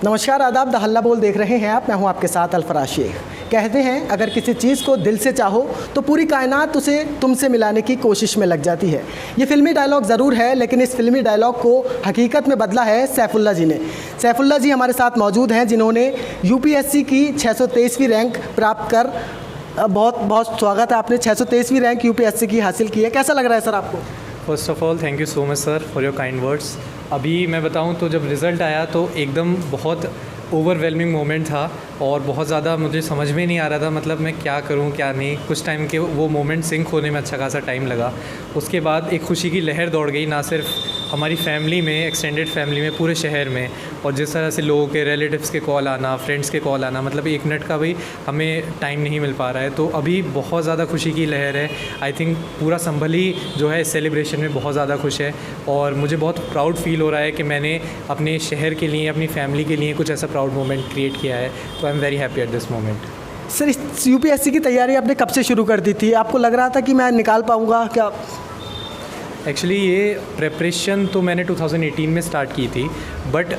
नमस्कार, आदाब, द हल्ला बोल देख रहे हैं आप। मैं हूं आपके साथ अल्फराज शेख। कहते हैं अगर किसी चीज़ को दिल से चाहो तो पूरी कायनात उसे तुमसे मिलाने की कोशिश में लग जाती है। ये फिल्मी डायलॉग ज़रूर है, लेकिन इस फिल्मी डायलॉग को हकीकत में बदला है सैफुल्ला जी ने। सैफुल्ला जी हमारे साथ मौजूद हैं, जिन्होंने यूपीएससी की 623वीं रैंक प्राप्त कर बहुत बहुत स्वागत है, आपने 623वीं रैंक यूपीएससी की हासिल की है। कैसा लग रहा है सर आपको? First of all thank you so much sir for your kind words. अभी मैं बताऊं तो जब रिज़ल्ट आया तो एकदम बहुत ओवरवेलमिंग मोमेंट था और बहुत ज़्यादा मुझे समझ में नहीं आ रहा था, मतलब मैं क्या करूं क्या नहीं। कुछ टाइम के वो मोमेंट सिंक होने में अच्छा खासा टाइम लगा। उसके बाद एक खुशी की लहर दौड़ गई, ना सिर्फ हमारी फैमिली में, एक्सटेंडेड फैमिली में, पूरे शहर में। और जिस तरह से लोगों के रिलेटिव्स के कॉल आना, फ्रेंड्स के कॉल आना, मतलब एक मिनट का भी हमें टाइम नहीं मिल पा रहा है। तो अभी बहुत ज़्यादा खुशी की लहर है। आई थिंक पूरा संभल ही जो है इस सेलिब्रेशन में बहुत ज़्यादा खुश है और मुझे बहुत प्राउड फील हो रहा है कि मैंने अपने शहर के लिए, अपनी फैमिली के लिए कुछ ऐसा प्राउड मोमेंट क्रिएट किया है। तो I am very happy at this moment. Sir, इस यूपीएससी की तैयारी आपने कब से शुरू कर दी थी? आपको लग रहा था कि मैं निकाल पाऊँगा क्या? एक्चुअली ये प्रेपरेशन तो मैंने 2018 में स्टार्ट की थी, बट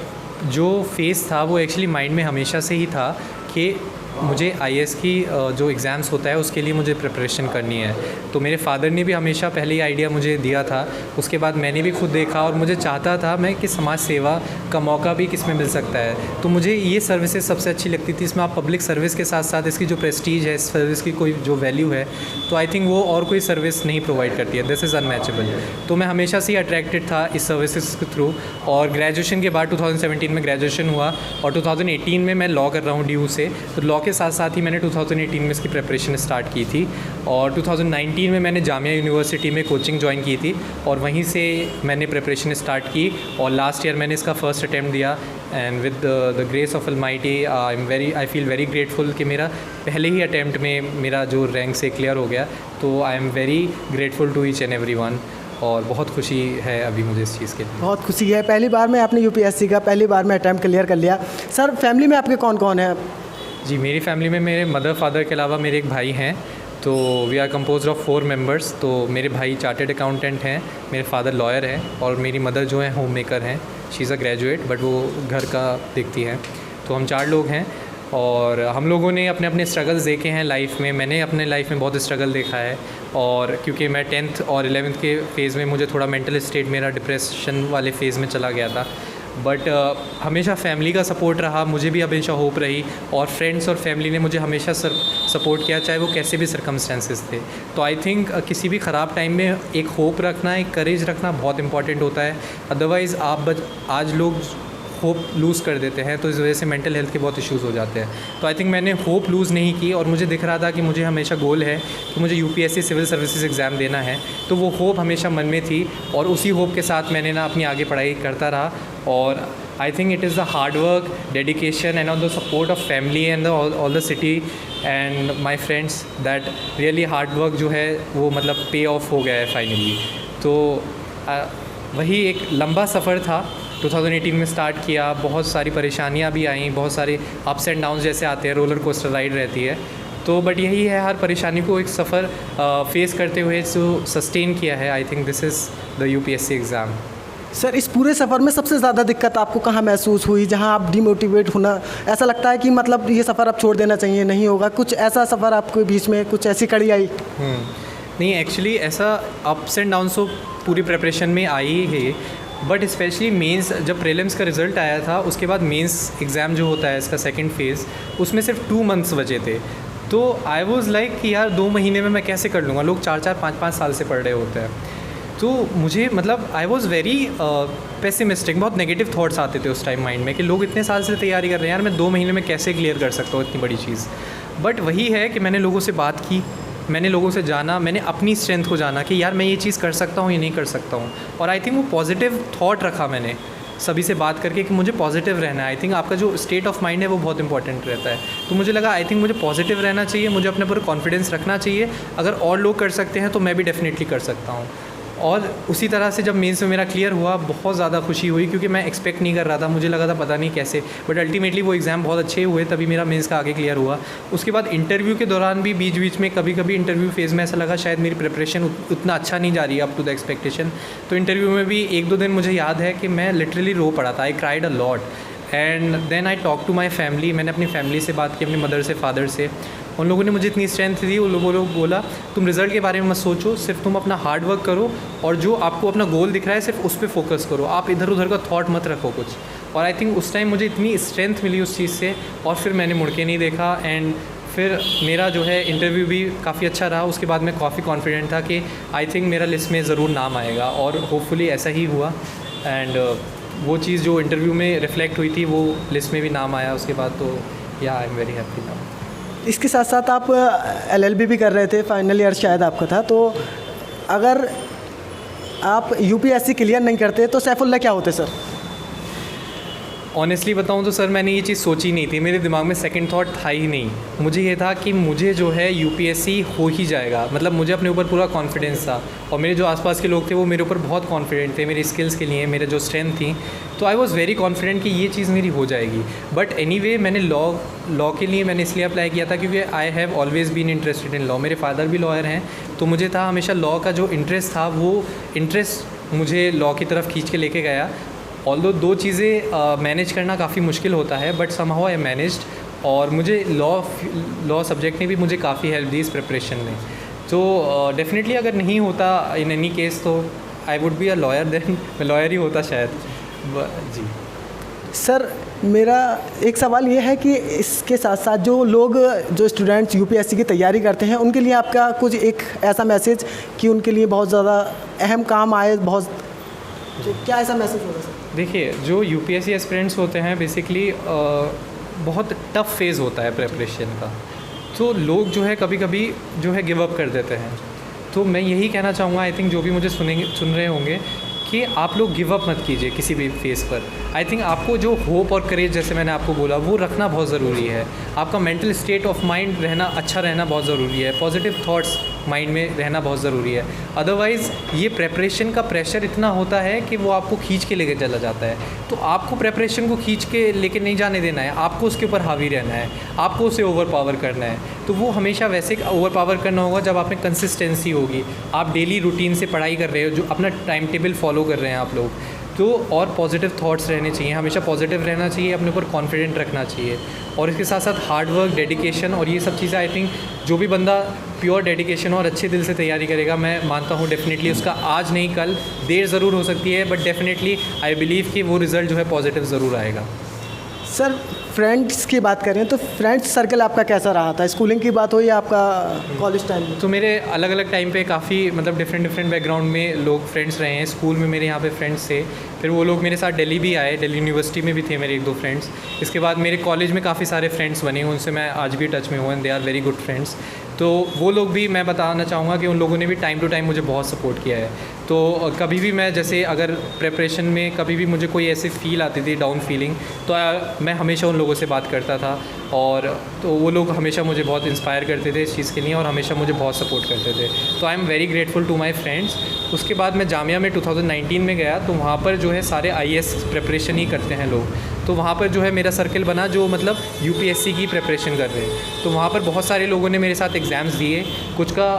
जो फेज़ था वो एक्चुअली माइंड में हमेशा से ही था कि मुझे आईएएस की जो एग्ज़ाम्स होता है उसके लिए मुझे प्रिपरेशन करनी है। तो मेरे फादर ने भी हमेशा पहले ही आइडिया मुझे दिया था। उसके बाद मैंने भी खुद देखा और मुझे चाहता था मैं कि समाज सेवा का मौका भी किस में मिल सकता है। तो मुझे ये सर्विसेज सबसे अच्छी लगती थी। इसमें आप पब्लिक सर्विस के साथ साथ इसकी जो प्रेस्टीज है, इस सर्विस की कोई जो वैल्यू है, तो आई थिंक वो और कोई सर्विस नहीं प्रोवाइड करती है। This is unmatchable. तो मैं हमेशा से ही अट्रैक्टेड था इस सर्विसेज के थ्रू। और ग्रेजुएशन के बाद 2017 में ग्रेजुएशन हुआ और 2018 में मैं लॉ कर रहा हूँ DU से। तो लॉ के साथ साथ ही मैंने 2018 में इसकी प्रिपरेशन स्टार्ट की थी और 2019 में मैंने जामिया यूनिवर्सिटी में कोचिंग ज्वाइन की थी और वहीं से मैंने प्रिपरेशन स्टार्ट की और लास्ट ईयर मैंने इसका फर्स्ट अटैम्प्ट दिया। And with the grace of Almighty I feel very grateful कि मेरा पहले ही अटैम्प्ट में मेरा जो रैंक से क्लियर हो गया। तो I am very grateful to each and every one और बहुत खुशी है अभी मुझे इस चीज़ के लिए। बहुत खुशी है, पहली बार में आपने यूपीएससी का पहली बार में अटैम्प्ट क्लियर कर लिया। सर, फैमिली में आपके कौन कौन है? जी, मेरी फैमिली में मेरे मदर फादर के अलावा मेरे एक भाई हैं। तो we are compose of 4 members. तो मेरे भाई चार्टर्ड अकाउंटेंट हैं, मेरे फादर लॉयर हैं और मेरी मदर जो है होम मेकर हैं। She is a graduate but वो घर का देखती हैं। तो हम 4 लोग हैं और हम लोगों ने अपने अपने स्ट्रगल्स देखे हैं लाइफ में। मैंने अपने लाइफ में बहुत स्ट्रगल देखा है और क्योंकि मैं 10th और 11th के फेज़ में मुझे थोड़ा मेंटल स्टेट मेरा डिप्रेशन वाले फेज़ में चला गया था। बट हमेशा फैमिली का सपोर्ट रहा, मुझे भी हमेशा होप रही और फ्रेंड्स और फैमिली ने मुझे हमेशा सपोर्ट किया, चाहे वो कैसे भी सर्कमस्टेंसेस थे। तो आई थिंक किसी भी ख़राब टाइम में एक होप रखना, एक करेज रखना बहुत इंपॉर्टेंट होता है। अदरवाइज़ आज लोग होप लूज़ कर देते हैं तो इस वजह से मेंटल हेल्थ के बहुत इश्यूज़ हो जाते हैं। तो आई थिंक मैंने होप लूज़ नहीं की और मुझे दिख रहा था कि मुझे हमेशा गोल है कि मुझे यूपीएससी सिविल सर्विसेज एग्ज़ाम देना है। तो वो होप हमेशा मन में थी और उसी होप के साथ मैंने अपनी आगे पढ़ाई करता रहा। और I think it is the hard work, dedication and all the support of family and all the city and my friends that really hard work जो है वो मतलब पे ऑफ हो गया है फाइनली। तो वही एक लंबा सफ़र था। 2018 में स्टार्ट किया, बहुत सारी परेशानियां भी आई, बहुत सारे अप्स एंड डाउन्स जैसे आते हैं, रोलर कोस्टर राइड रहती है। तो बट यही है, हर परेशानी को एक सफ़र फेस करते हुए जो सस्टेन किया है। I think this is the UPSC exam. Sir, इस पूरे सफ़र में सबसे ज़्यादा दिक्कत आपको कहाँ महसूस हुई, जहाँ आप डिमोटिवेट होना, ऐसा लगता है कि मतलब ये सफ़र अब छोड़ देना चाहिए, नहीं होगा? कुछ ऐसा सफ़र आपके बीच में कुछ ऐसी कड़ी आई? नहीं, एक्चुअली ऐसा अप्स एंड डाउन्स तो पूरी प्रिपरेशन में आई ही है, बट स्पेशली मेंस जब प्रीलिम्स का रिज़ल्ट आया था उसके बाद मेंस एग्ज़ाम जो होता है इसका सेकंड फेज़, उसमें सिर्फ 2 मंथ्स बचे थे। तो आई वाज लाइक कि यार 2 महीने में मैं कैसे कर लूँगा? लोग 4-4, 5-5 साल से पढ़ रहे होते हैं। तो मुझे मतलब आई वाज वेरी पेसिमिस्टिक, बहुत नेगेटिव थॉट्स आते थे उस टाइम माइंड में कि लोग इतने साल से तैयारी कर रहे हैं, यार मैं 2 महीने में कैसे क्लियर कर सकता हूँ इतनी बड़ी चीज़। बट वही है कि मैंने लोगों से बात की, मैंने लोगों से जाना, मैंने अपनी स्ट्रेंथ को जाना कि यार मैं ये चीज़ कर सकता हूँ या नहीं कर सकता हूँ। और आई थिंक वो पॉजिटिव थॉट रखा मैंने सभी से बात करके कि मुझे पॉजिटिव रहना है। आई थिंक आपका जो स्टेट ऑफ माइंड है वो बहुत इंपॉर्टेंट रहता है। तो मुझे लगा आई थिंक मुझे पॉजिटिव रहना चाहिए, मुझे अपने पर कॉन्फिडेंस रखना चाहिए। अगर और लोग कर सकते हैं तो मैं भी डेफिनेटली कर सकता हूँ। और उसी तरह से जब मेंस में मेरा क्लियर हुआ, बहुत ज़्यादा खुशी हुई क्योंकि मैं एक्सपेक्ट नहीं कर रहा था, मुझे लगा था पता नहीं कैसे, बट अल्टीमेटली वो एग्ज़ाम बहुत अच्छे हुए, तभी मेरा मेंस का आगे क्लियर हुआ। उसके बाद इंटरव्यू के दौरान भी बीच बीच में कभी कभी इंटरव्यू फेज़ में ऐसा लगा शायद मेरी प्रिपरेशन उतना अच्छा नहीं जा रही है अप टू द एक्सपेक्टेशन। तो इंटरव्यू में भी 1-2 दिन मुझे याद है कि मैं लिटरली रो पड़ा था, I cried a lot and then I talk to my family. मैंने अपनी फैमिली से बात की, अपनी मदर से, फादर से। उन लोगों ने मुझे इतनी स्ट्रेंथ दी। वो लोग बोला तुम रिज़ल्ट के बारे में मत सोचो, सिर्फ तुम अपना हार्ड वर्क करो और जो आपको अपना गोल दिख रहा है सिर्फ उस पर फोकस करो, आप इधर उधर का थॉट मत रखो कुछ। और आई थिंक उस टाइम मुझे इतनी स्ट्रेंथ मिली उस चीज़ से, और फिर मैंने मुड़ के नहीं देखा। एंड फिर मेरा जो है इंटरव्यू भी काफ़ी अच्छा रहा। उसके बाद मैं काफ़ी कॉन्फिडेंट था कि आई थिंक मेरा लिस्ट में ज़रूर नाम आएगा, और होपफुली ऐसा ही हुआ। एंड वो चीज़ जो इंटरव्यू में रिफ्लेक्ट हुई थी वो लिस्ट में भी नाम आया उसके बाद। तो या आई एम वेरी हैप्पी नाउ। इसके साथ साथ आप LLB भी कर रहे थे, फाइनल ईयर शायद आपका था। तो अगर आप UPSC क्लियर नहीं करते तो सैफुल्लाह क्या होते सर? ऑनेस्टली बताऊं तो सर मैंने ये चीज़ सोची नहीं थी, मेरे दिमाग में सेकंड थॉट था ही नहीं। मुझे ये था कि मुझे जो है UPSC हो ही जाएगा, मतलब मुझे अपने ऊपर पूरा कॉन्फिडेंस था, और मेरे जो आसपास के लोग थे वो मेरे ऊपर बहुत कॉन्फिडेंट थे मेरी स्किल्स के लिए, मेरे जो स्ट्रेंथ थी। तो आई वॉज़ वेरी कॉन्फिडेंट कि ये चीज़ मेरी हो जाएगी। बट एनीवे मैंने लॉ के लिए मैंने इसलिए अप्लाई किया था क्योंकि I have always been interested in law. मेरे फादर भी लॉयर हैं, तो मुझे था हमेशा लॉ का जो इंटरेस्ट था वो इंटरेस्ट मुझे लॉ की तरफ खींच के लेके गया। ऑल्दो दो चीज़ें मैनेज करना काफ़ी मुश्किल होता है, बट समहाउ आई मैनेज्ड, और मुझे लॉ सब्जेक्ट ने भी मुझे काफ़ी हेल्प दी इस प्रिपरेशन में। तो डेफिनेटली अगर नहीं होता इन एनी केस तो I would be a lawyer, then मैं लॉयर ही होता शायद। जी सर मेरा एक सवाल ये है कि इसके साथ साथ जो स्टूडेंट्स UPSC की तैयारी करते हैं उनके लिए आपका कुछ एक ऐसा मैसेज कि उनके लिए बहुत ज़्यादा अहम काम आए, बहुत तो क्या ऐसा मैसेज होगा सर? देखिए, जो UPSC एस्पिरेंट्स होते हैं बेसिकली बहुत टफ़ फेज़ होता है प्रिपरेशन का, तो लोग जो है कभी कभी जो है गिव अप कर देते हैं। तो मैं यही कहना चाहूँगा, आई थिंक जो भी मुझे सुन रहे होंगे, कि आप लोग गिव अप मत कीजिए किसी भी फेज़ पर। आई थिंक आपको जो होप और करेज, जैसे मैंने आपको बोला, वो रखना बहुत ज़रूरी है। आपका मेंटल स्टेट ऑफ माइंड अच्छा रहना बहुत ज़रूरी है, पॉजिटिव थॉट्स माइंड में रहना बहुत ज़रूरी है। अदरवाइज़ ये प्रेपरेशन का प्रेशर इतना होता है कि वो आपको खींच के लेके चला जाता है। तो आपको प्रेपरेशन को खींच के लेके नहीं जाने देना है, आपको उसके ऊपर हावी रहना है, आपको उसे ओवर पावर करना है। तो वो हमेशा वैसे ओवर पावर करना होगा जब आप में कंसिस्टेंसी होगी, आप डेली रूटीन से पढ़ाई कर रहे हो, जो अपना टाइम टेबल फॉलो कर रहे हैं आप लोग। तो और पॉजिटिव थॉट्स रहने चाहिए, हमेशा पॉजिटिव रहना चाहिए, अपने ऊपर कॉन्फिडेंट रखना चाहिए, और इसके साथ साथ हार्ड वर्क, डेडिकेशन, और ये सब चीज़ें आई थिंक जो भी बंदा प्योर डेडिकेशन और अच्छे दिल से तैयारी करेगा, मैं मानता हूँ डेफिनेटली उसका आज नहीं कल, देर ज़रूर हो सकती है, बट डेफिनेटली आई बिलीव कि वो रिज़ल्ट जो है पॉजिटिव ज़रूर आएगा। सर फ्रेंड्स की बात करें तो फ्रेंड्स सर्कल आपका कैसा रहा था? स्कूलिंग की बात हो या आपका कॉलेज टाइम में? तो मेरे अलग अलग टाइम पे काफ़ी मतलब डिफरेंट बैकग्राउंड में लोग फ्रेंड्स रहे हैं। स्कूल में मेरे यहाँ पे फ्रेंड्स थे, फिर वो लोग मेरे साथ दिल्ली भी आए, दिल्ली यूनिवर्सिटी में भी थे मेरे 1-2 फ्रेंड्स। इसके बाद मेरे कॉलेज में काफ़ी सारे फ्रेंड्स बने, उनसे मैं आज भी टच में हूँ, and they are very good friends. तो वो लोग भी, मैं बताना चाहूँगा कि उन लोगों ने भी टाइम टू टाइम मुझे बहुत सपोर्ट किया है। तो कभी भी मैं, जैसे अगर प्रिपरेशन में कभी भी मुझे कोई ऐसी फील आती थी, डाउन फीलिंग, तो मैं हमेशा उन लोगों से बात करता था, और तो वो लोग हमेशा मुझे बहुत इंस्पायर करते थे इस चीज़ के लिए, और हमेशा मुझे बहुत सपोर्ट करते थे। तो I am very grateful to my friends. उसके बाद मैं जामिया में 2019 में गया, तो वहाँ पर जो है सारे IAS प्रिपरेशन ही करते हैं लोग। तो वहाँ पर जो है मेरा सर्कल बना जो मतलब UPSC की प्रिपरेशन कर रहे हैं। तो वहाँ पर बहुत सारे लोगों ने मेरे साथ एग्ज़ाम्स दिए, कुछ का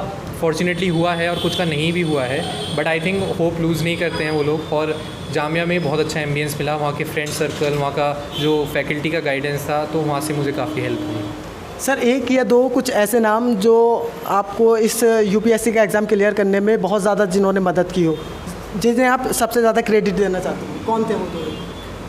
फॉर्चुनेटली हुआ है और कुछ का नहीं भी हुआ है, but I think hope lose नहीं करते हैं वो लोग। और जामिया में बहुत अच्छा एम्बियंस मिला, वहाँ के फ्रेंड सर्कल, वहाँ का जो फैकल्टी का गाइडेंस था, तो वहाँ से मुझे काफ़ी हेल्प हुई। सर एक या दो कुछ ऐसे नाम जो आपको इस UPSC का एग्ज़ाम क्लियर करने में बहुत ज़्यादा जिन्होंने मदद की हो, जिन्हें आप सबसे ज़्यादा क्रेडिट देना चाहते हो, कौन थे वो दो?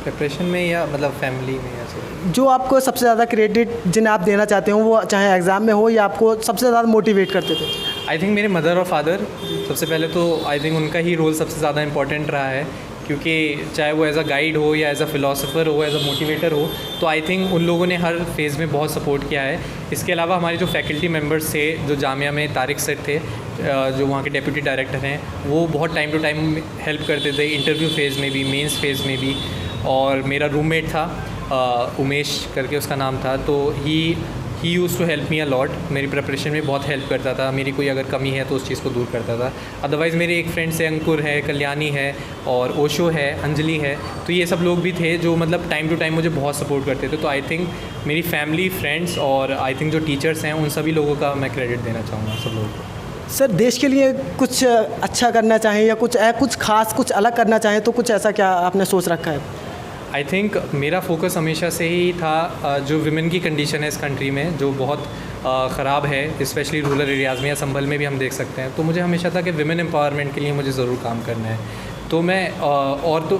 प्रिपरेशन में या मतलब फैमिली में? ऐसे जो आपको सबसे ज़्यादा क्रेडिट जिन्हें आप देना चाहते हो, वो चाहे एग्ज़ाम में हो या आपको सबसे ज़्यादा मोटिवेट करते थे। आई थिंक मेरे मदर और फादर, सबसे पहले तो आई थिंक उनका ही रोल सबसे ज़्यादा इंपॉर्टेंट रहा है, क्योंकि चाहे वो एज़ अ गाइड हो या एज़ अ फ़िलासफ़र हो, एज़ अ मोटिवेटर हो, तो आई थिंक उन लोगों ने हर फेज़ में बहुत सपोर्ट किया है। इसके अलावा हमारे जो फैकल्टी मेंबर्स थे, जो जामिया में तारिक सर थे, जो वहाँ के डेप्यूटी डायरेक्टर हैं, वो बहुत टाइम टू टाइम हेल्प करते थे, इंटरव्यू फेज़ में भी, मेंस फेज़ में भी। और मेरा रूममेट था उमेश करके उसका नाम था, तो he used to help me a lot, मेरी प्रिपरेशन में बहुत हेल्प करता था, मेरी कोई अगर कमी है तो उस चीज़ को दूर करता था। अदरवाइज़ मेरे एक फ्रेंड से अंकुर है, कल्याणी है, और ओशो है, अंजलि है, तो ये सब लोग भी थे जो मतलब टाइम टू टाइम मुझे बहुत सपोर्ट करते थे। तो आई थिंक मेरी फैमिली, फ्रेंड्स और आई थिंक जो टीचर्स हैं, उन सभी लोगों का मैं क्रेडिट देना चाहूँगा सब लोगों को। सर देश के लिए कुछ अच्छा करना चाहें या कुछ खास, कुछ अलग करना चाहें, तो कुछ ऐसा क्या आपने सोच रखा है? आई थिंक मेरा फोकस हमेशा से ही था जो विमेन की कंडीशन है इस कंट्री में, जो बहुत ख़राब है, स्पेशली रूरल एरियाज़ में या संभल में भी हम देख सकते हैं। तो मुझे हमेशा था कि विमेन एम्पावरमेंट के लिए मुझे ज़रूर काम करना है। तो मैं और तो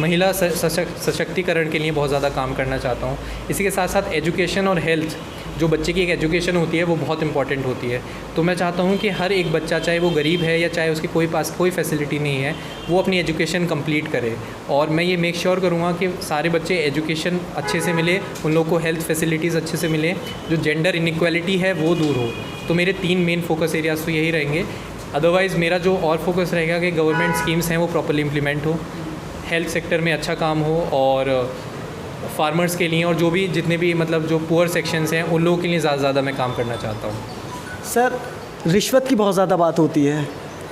महिला सशक्तिकरण के लिए बहुत ज़्यादा काम करना चाहता हूँ। इसी के साथ साथ एजुकेशन और हेल्थ, जो बच्चे की एक एजुकेशन होती है वो बहुत इंपॉर्टेंट होती है। तो मैं चाहता हूँ कि हर एक बच्चा, चाहे वो गरीब है या चाहे उसके पास कोई फैसिलिटी नहीं है, वो अपनी एजुकेशन कंप्लीट करे। और मैं ये मेक श्योर करूँगा कि सारे बच्चे एजुकेशन अच्छे से मिले, उन लोगों को हेल्थ फैसिलिटीज़ अच्छे से मिले, जो जेंडर इनइक्वालिटी है वो दूर हो। तो मेरे 3 मेन फोकस एरियाज़ तो यही रहेंगे। अदरवाइज़ मेरा जो और फोकस रहेगा कि गवर्नमेंट स्कीम्स हैं वो प्रॉपर्ली इम्प्लीमेंट हो, हेल्थ सेक्टर में अच्छा काम हो, और फार्मर्स के लिए और जो भी जितने भी मतलब जो पुअर सेक्शंस हैं उन लोगों के लिए ज़्यादा मैं काम करना चाहता हूँ। सर, रिश्वत की बहुत ज़्यादा बात होती है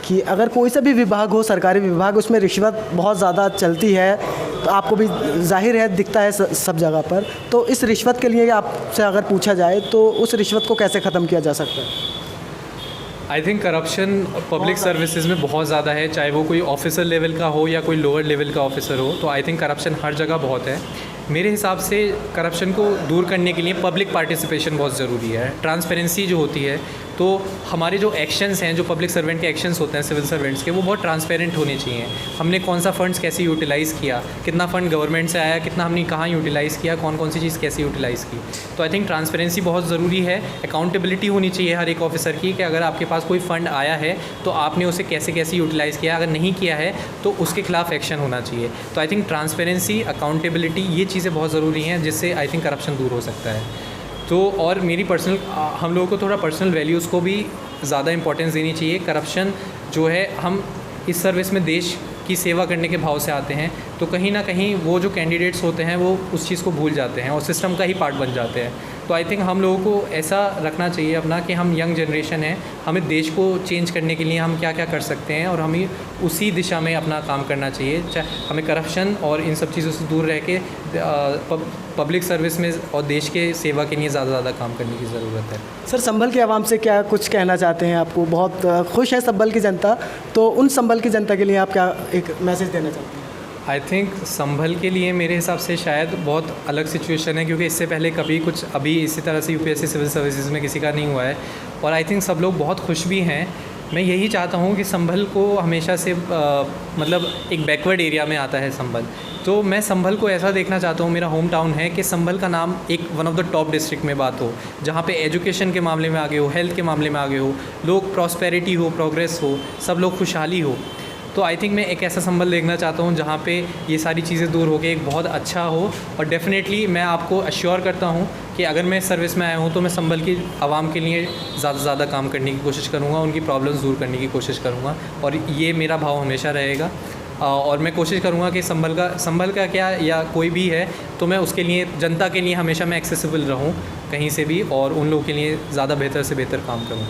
कि अगर कोई सा भी विभाग हो, सरकारी विभाग, उसमें रिश्वत बहुत ज़्यादा चलती है, तो आपको भी जाहिर है दिखता है सब जगह पर। तो इस रिश्वत के लिए आपसे अगर पूछा जाए तो उस रिश्वत को कैसे ख़त्म किया जा सकता है? I think corruption public services में बहुत ज़्यादा है, चाहे वो कोई ऑफिसर लेवल का हो या कोई लोअर लेवल का ऑफिसर हो। तो आई थिंक करप्शन हर जगह बहुत है। मेरे हिसाब से करप्शन को दूर करने के लिए पब्लिक पार्टिसिपेशन बहुत ज़रूरी है। ट्रांसपेरेंसी जो होती है, तो हमारे जो एक्शंस हैं, जो पब्लिक सर्वेंट के एक्शंस होते हैं सिविल सर्वेंट्स के, वो बहुत ट्रांसपेरेंट होने चाहिए। हमने कौन सा फ़ंड्स कैसे यूटिलाइज़ किया, कितना फ़ंड गवर्नमेंट से आया, कितना हमने कहाँ यूटिलाइज़ किया, कौन कौन सी चीज़ कैसे यूटिलाइज़ की। तो आई थिंक ट्रांसपेरेंसी बहुत ज़रूरी है। अकाउंटेबिलिटी होनी चाहिए हर एक ऑफिसर की कि अगर आपके पास कोई फ़ंड आया है तो आपने उसे कैसे कैसे यूटिलाइज़ किया, अगर नहीं किया है तो उसके खिलाफ एक्शन होना चाहिए। तो आई थिंक ट्रांसपेरेंसी, अकाउंटेबिलिटी, ये चीज़ें बहुत ज़रूरी हैं, जिससे आई थिंक करप्शन दूर हो सकता है। तो और मेरी पर्सनल, हम लोगों को थोड़ा पर्सनल वैल्यूज़ को भी ज़्यादा इंपॉर्टेंस देनी चाहिए। करप्शन जो है, हम इस सर्विस में देश की सेवा करने के भाव से आते हैं, तो कहीं ना कहीं वो जो कैंडिडेट्स होते हैं वो उस चीज़ को भूल जाते हैं और सिस्टम का ही पार्ट बन जाते हैं। तो आई थिंक हम लोगों को ऐसा रखना चाहिए अपना कि हम यंग जनरेशन है, हमें देश को चेंज करने के लिए हम क्या क्या कर सकते हैं और हमें उसी दिशा में अपना काम करना चाहिए। हमें करप्शन और इन सब चीज़ों से दूर रह के पब्लिक सर्विस में और देश के सेवा के लिए ज़्यादा काम करने की ज़रूरत है। सर, संभल की आवाम से क्या कुछ कहना चाहते हैं? आपको बहुत खुश है संभल की जनता, तो उन संभल की जनता के लिए आप क्या एक मैसेज देना चाहते हैं? आई थिंक संभल के लिए मेरे हिसाब से शायद बहुत अलग सिचुएशन है, क्योंकि इससे पहले कभी कुछ अभी इसी तरह से यूपीएससी सिविल सर्विसेज में किसी का नहीं हुआ है, और आई थिंक सब लोग बहुत खुश भी हैं। मैं यही चाहता हूँ कि संभल को हमेशा से मतलब एक बैकवर्ड एरिया में आता है संभल, तो मैं संभल को ऐसा देखना चाहता हूँ, मेरा होम टाउन है, कि संभल का नाम एक one of the top district में बात हो, जहाँ पे एजुकेशन के मामले में आगे हो, हेल्थ के मामले में आगे हो, लोग प्रॉस्पेरिटी हो, प्रोग्रेस हो, सब लोग खुशहाली हो। तो आई थिंक मैं एक ऐसा संभल देखना चाहता हूँ जहाँ पे ये सारी चीज़ें दूर हो के एक बहुत अच्छा हो। और डेफिनेटली मैं आपको अश्योर करता हूँ कि अगर मैं सर्विस में आया हूँ तो मैं संभल की आवाम के लिए ज़्यादा से ज़्यादा काम करने की कोशिश करूँगा, उनकी प्रॉब्लम्स दूर करने की कोशिश करूँगा, और ये मेरा भाव हमेशा रहेगा। और मैं कोशिश करूँगा कि संभल का क्या या कोई भी है तो मैं उसके लिए, जनता के लिए हमेशा मैं एक्सेसिबल रहूँ कहीं से भी, और उन लोगों के लिए ज़्यादा बेहतर से बेहतर काम करूँ।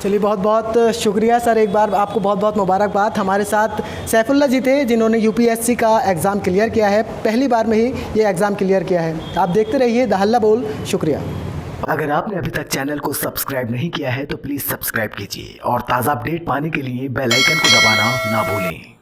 चलिए, बहुत बहुत शुक्रिया सर, एक बार आपको बहुत बहुत मुबारकबाद। हमारे साथ सैफुल्ला जी थे जिन्होंने यूपीएससी का एग्ज़ाम क्लियर किया है, पहली बार में ही ये एग्ज़ाम क्लियर किया है। आप देखते रहिए द हल्ला बोल। शुक्रिया। अगर आपने अभी तक चैनल को सब्सक्राइब नहीं किया है तो प्लीज़ सब्सक्राइब कीजिए और ताज़ा अपडेट पाने के लिए बेल आइकन को दबाना ना भूलें।